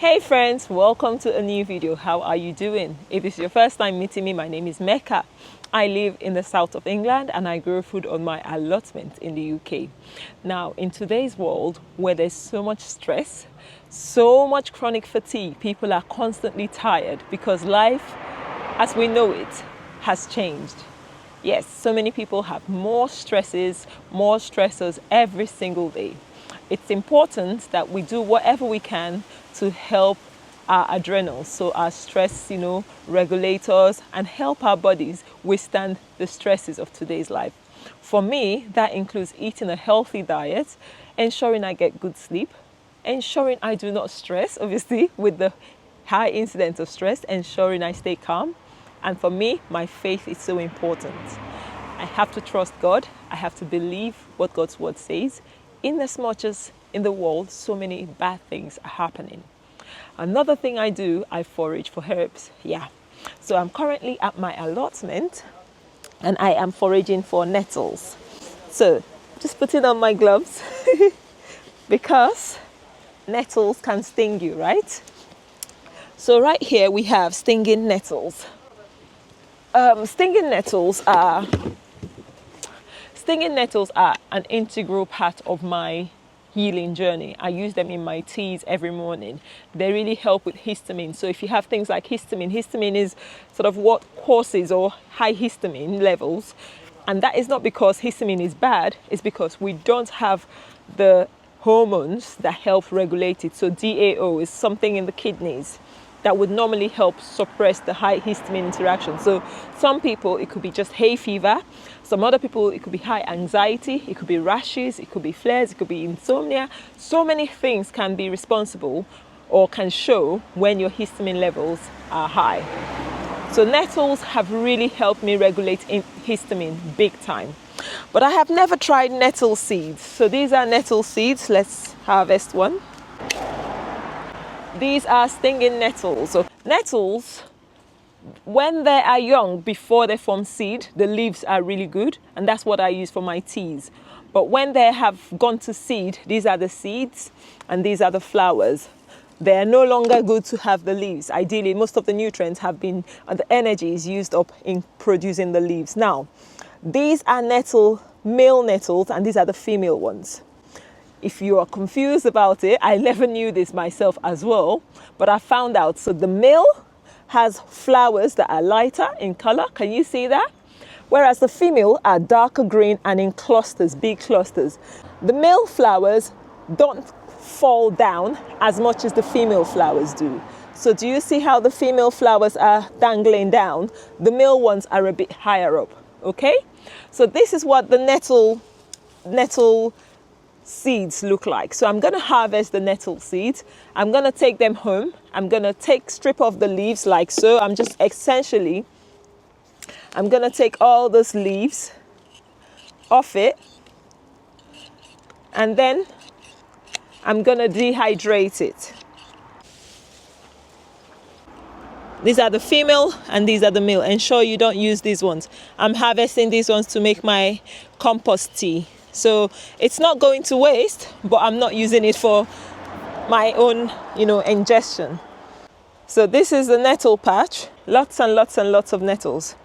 Hey friends, welcome to a new video. How are you doing? If it's your first time meeting me, my name is Mecca. I live in the south of England and I grow food on my allotment in the UK. Now, in today's world where there's so much stress, so much chronic fatigue, people are constantly tired because life as we know it has changed. Yes, so many people have more stresses, more stressors every single day. It's important that we do whatever we can to help our adrenals, so our stress, regulators, and help our bodies withstand the stresses of today's life. For me, that includes eating a healthy diet, ensuring I get good sleep, ensuring I do not stress, obviously, with the high incidence of stress, ensuring I stay calm. And for me, my faith is so important. I have to trust God. I have to believe what God's word says, in as much as in the world, so many bad things are happening. Another thing I do, I forage for herbs. So I'm currently at my allotment and I am foraging for nettles. So just putting on my gloves because nettles can sting you, right? So right here we have stinging nettles. Stinging nettles are an integral part of my healing journey. I use them in my teas every morning. They really help with histamine. So if you have things like histamine is sort of what causes or high histamine levels. And that is not because histamine is bad, it's because we don't have the hormones that help regulate it. So DAO is something in the kidneys that would normally help suppress the high histamine interaction. So some people, it could be just hay fever. Some other people, it could be high anxiety. It could be rashes. It could be flares. It could be insomnia. So many things can be responsible or can show when your histamine levels are high. So nettles have really helped me regulate histamine big time. But I have never tried nettle seeds. So these are nettle seeds. Let's harvest one. These are stinging nettles. So nettles, when they are young, before they form seed, the leaves are really good. And that's what I use for my teas. But when they have gone to seed, these are the seeds and these are the flowers. They are no longer good to have the leaves. Ideally, most of the nutrients have been, the energy is used up in producing the leaves. Now, these are male nettles, and these are the female ones. If you are confused about it, I never knew this myself as well, but I found out. So the male has flowers that are lighter in color. Can you see that? Whereas the female are darker green and in clusters, big clusters. The male flowers don't fall down as much as the female flowers do. So do you see how the female flowers are dangling down? The male ones are a bit higher up, okay? So this is what the nettle seeds look like. So I'm going to harvest the nettle seeds. I'm going to take them home. I'm going to strip off the leaves like so. I'm going to take all those leaves off it. And then I'm going to dehydrate it. These are the female and these are the male. Ensure you don't use these ones. I'm harvesting these ones to make my compost tea. So it's not going to waste, but I'm not using it for my own, ingestion. So this is the nettle patch. Lots and lots and lots of nettles.